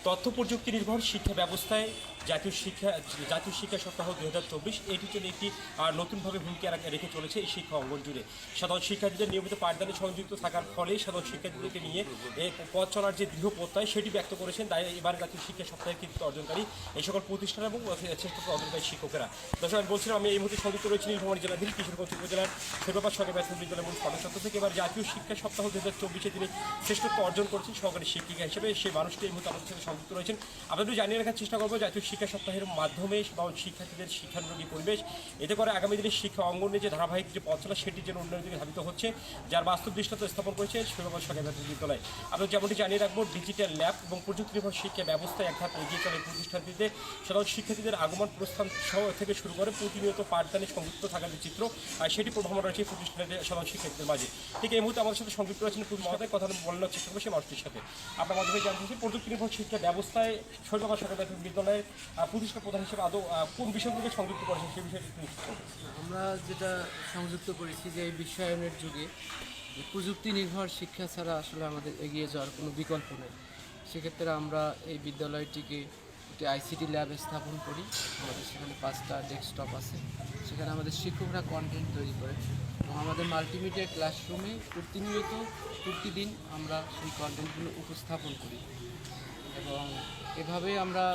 তথ্য প্রযুক্তি নির্ভর শিক্ষা ব্যবস্থায় জাতীয় শিক্ষা সপ্তাহ 2024 এটির জন্য একটি নতুনভাবে ভূমিকা রেখে চলেছে এই শিক্ষা অঙ্গন জুড়ে। সাধারণ শিক্ষার্থীদের নিয়মিত পাঠদানে সংযুক্ত থাকার ফলে সাধারণ শিক্ষার্থীদেরকে নিয়ে পথ চলার যে দৃঢ় প্রত্যয় সেটি ব্যক্ত করেছেন এবার জাতীয় শিক্ষা সপ্তাহের কৃতিত্ব অর্জনকারী এই সকল প্রতিষ্ঠান এবং শ্রেষ্ঠ অর্জনকারী শিক্ষকেরা। দর্শক, আমি বলছিলাম আমি এই মুহূর্তে সংযুক্ত রয়েছি নীলফামারী জেলাধীন কিশোরগঞ্জ উপজেলার শৈবাবাদ সরকারি প্রাথমিক বিদ্যালয় মূল সদস্য থেকে এবার জাতীয় শিক্ষা সপ্তাহ 2024 তিনি শ্রেষ্ঠত্ব অর্জন করেছেন সহকারী শিক্ষিকা হিসেবে। সেই মানুষটি এই মুহূর্তে আমাদের সাথে সংযুক্ত রয়েছেন। আপনাদের জানিয়ে রাখার চেষ্টা করবো জাতীয় শিক্ষা সপ্তাহের মাধ্যমে শিক্ষার্থীদের শিক্ষানুরাগী পরিবেশ এতে করে আগামী দিনের শিক্ষা অঙ্গনে যে ধারাবাহিক যে পথ চলা সেটির যেন উন্নয়নের দিকে ধাবিত হচ্ছে, যার বাস্তব দৃষ্টান্ত স্থাপন করেছে শৈবাবাদ সরকারি প্রাথমিক বিদ্যালয়। আমরা যেমনটি জানিয়ে রাখবো ডিজিটাল ল্যাব এবং প্রযুক্তি নির্ভর শিক্ষা ব্যবস্থায় এক ধাপ এগিয়ে চলে প্রতিষ্ঠানটিতে সাধারণ শিক্ষার্থীদের আগমন প্রস্থান থেকে শুরু করে প্রতিনিয়ত পাঠদানে সংযুক্ত থাকার যে চিত্র সেটি প্রভাবমান রয়েছে প্রতিষ্ঠানের সাধারণ শিক্ষার্থীদের মাঝে। ঠিক এই মুহূর্তে আমাদের সাথে সংযুক্ত রয়েছেন মহোদয়, কথা বলার চেষ্টা করবো সেই মানুষটির সাথে। আপনার মাধ্যমে জানতে চাচ্ছি প্রযুক্তি নির্ভর শিক্ষা ব্যবস্থায় শৈবাবাদ সরকারি প্রাথমিক বিদ্যালয়ের প্রতিষ্ঠান প্রধান হিসেবে আদৌ কোন বিষয়গুলোকে সংযুক্ত করেছেন সেই বিষয়টি একটু নিশ্চিত করুন। আমরা যেটা সংযুক্ত করেছি যে এই বিশ্বায়নের যুগে প্রযুক্তি নির্ভর শিক্ষা ছাড়া আসলে আমাদের এগিয়ে যাওয়ার কোনো বিকল্প নেই। সেক্ষেত্রে আমরা এই বিদ্যালয়টিকে একটি আইসিটি ল্যাব স্থাপন করি। আমাদের সেখানে 5টা ডেস্কটপ আছে, সেখানে আমাদের শিক্ষকরা কন্টেন্ট তৈরি করে এবং আমাদের মাল্টিমিডিয়া ক্লাসরুমে প্রতিদিন আমরা সেই কন্টেন্টগুলো উপস্থাপন করি এবং এভাবে আমরা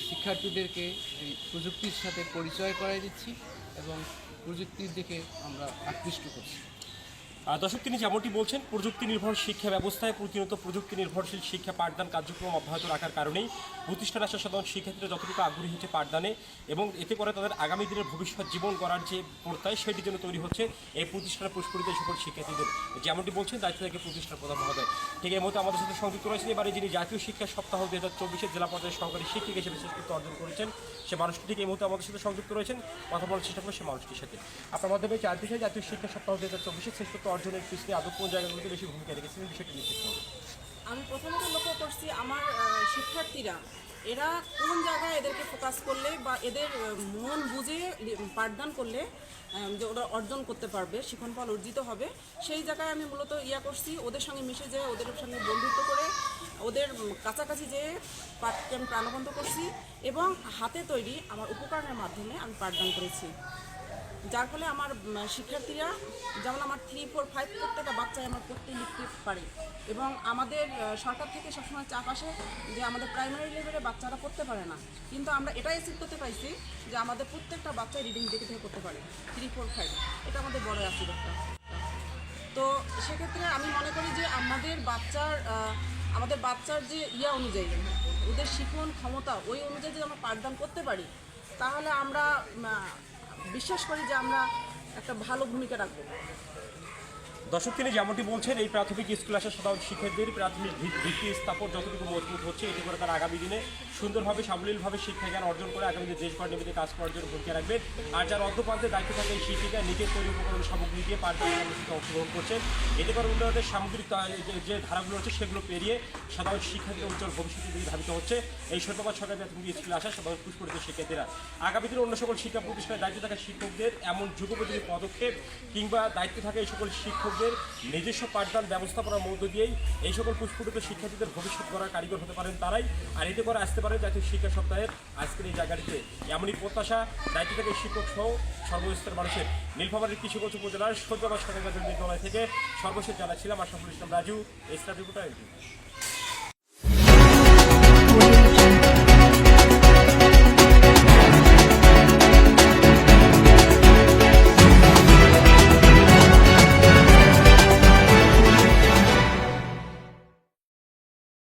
শিক্ষার্থীদেরকে এই প্রযুক্তির সাথে পরিচয় করাই দিচ্ছি এবং প্রযুক্তির দিকে আমরা আকৃষ্ট করছি। দর্শক, তিনি যেমনটি বলছেন প্রযুক্তি নির্ভর শিক্ষা ব্যবস্থায় প্রতিনিয়ত প্রযুক্তি নির্ভরশীল শিক্ষা পাঠদান কার্যক্রম অব্যাহত রাখার কারণেই প্রতিষ্ঠান আসা সাধারণ শিক্ষার্থীরা যতটুকু আগ্রহী হচ্ছে পাঠদানে এবং এতে করে তাদের আগামী দিনের ভবিষ্যৎ জীবন গড়ার যে প্রত্যয় সেটির জন্য তৈরি হচ্ছে এই প্রতিষ্ঠানের পুষ্পরিত সকল শিক্ষার্থীদের। যেমনটি বলছেন দায়িত্ব থেকে প্রতিষ্ঠান প্রধান মহোদয়। ঠিক এই মতো আমাদের সাথে সংযুক্ত রয়েছেন এবারে যিনি জাতীয় শিক্ষা সপ্তাহ 2024 জেলা পর্যায়ের সহকারী শিক্ষিকা হিসেবে শ্রেষ্ঠত্ব অর্জন করেছেন সে মানুষটি ঠিক এই মুহূর্তে আমাদের সাথে সংযুক্ত রয়েছেন। কথা বলার চেষ্টা করবো সে মানুষটির সাথে। আপনার মাধ্যমে জানতে চাই জাতীয় শিক্ষা সপ্তাহ 2024 শ্রেষ্ঠত্ব অর্জনের পিছনে আদৌ কোন জায়গাগুলোতে বেশি ভূমিকা রেখেছেন এই বিষয়টি নিশ্চিত করুন। আমি প্রথমত লক্ষ্য করছি আমার শিক্ষার্থীরা এরা কোন জায়গায় এদেরকে ফোকাস করলে বা এদের মন বুঝে পাঠদান করলে যে ওরা অর্জন করতে পারবে, শিখন ফল অর্জিত হবে, সেই জায়গায় আমি মূলত করছি ওদের সঙ্গে মিশে যেয়ে ওদের সঙ্গে বন্ধুত্ব করে ওদের কাছাকাছি যেয়ে পাঠকে আমি প্রাণবন্ত করছি এবং হাতে তৈরি আমার উপকরণের মাধ্যমে আমি পাঠদান করেছি, যার ফলে আমার শিক্ষার্থীরা যেমন আমার 3, 4, 5 প্রত্যেকটা বাচ্চাই আমার পড়তে লিখতে পারে এবং আমাদের সরকার থেকে সবসময় চাপ আসে যে আমাদের প্রাইমারি লেভেলে বাচ্চারা পড়তে পারে না, কিন্তু আমরা এটাই অ্যাচিভ করতে পারছি যে আমাদের প্রত্যেকটা বাচ্চাই রিডিং দেখে থেকে করতে পারে 3, 4, 5, এটা আমাদের বড় অ্যাচিভ একটা। তো সেক্ষেত্রে আমি মনে করি যে আমাদের বাচ্চার যে অনুযায়ী ওদের শিখন ক্ষমতা ওই অনুযায়ী যদি আমরা পাঠদান করতে পারি তাহলে আমরা বিশ্বাস করি যে আমরা একটা ভালো ভূমিকা রাখবো। দর্শক, তিনি যেমনটি বলছেন এই প্রাথমিক স্কুলে আসা সাধারণ শিক্ষার্থীদের প্রাথমিক ভিত্তি স্থাপন যতটুকু মজবুত হচ্ছে এতে করে তারা আগামী দিনে সুন্দরভাবে সাবলীলভাবে শিক্ষা জ্ঞান অর্জন করে আগামী দিনে দেশ গড় নিমিত্তে কাজ করার জন্য ভূমিকা রাখবেন। আর যার অর্ধপ্রান্তে দায়িত্ব থাকে এই শিক্ষিকা নিজের তৈরি উপকরণ সামগ্রী দিয়ে পাঠদানে অংশগ্রহণ করছেন। এতে করে উন্নয়নের সামগ্রিক যে ধারাগুলো রয়েছে সেগুলো পেরিয়ে সাধারণ শিক্ষার্থীদের উজ্জ্বল ভবিষ্যতের দিকে ধাবিত হচ্ছে এই শৈবাবাদ সরকারি প্রাথমিক স্কুলে আসা সাধারণ পুষ্পরিত শিক্ষার্থীরা। আগামী দিনে অন্য সকল শিক্ষা প্রতিষ্ঠানের দায়িত্বে থাকা শিক্ষকদের এমন যুগোপযোগী পদক্ষেপ কিংবা দায়িত্বে থাকা এই সকল শিক্ষকদের নিজস্ব পাঠদান ব্যবস্থাপনার মধ্য দিয়েই এই সকল পুষ্পরিত শিক্ষার্থীদের ভবিষ্যৎ গড়ার কারিগর হতে পারেন তারাই। আর এতে করে আসতে পারে জাতীয় শিক্ষা সপ্তাহের আজকের এই জায়গাটিতে এমনই প্রত্যাশা দায়িত্ব থেকে শিক্ষক সহ সর্বস্তরের মানুষের। নীলফামারীর কিশোরগঞ্জ উপজেলার শৈবাবাদ সরকারি প্রাথমিক বিদ্যালয় থেকে সর্বশেষ জানাচ্ছিলাম আশরাফুল ইসলাম রাজু, স্টার রিপোর্টার।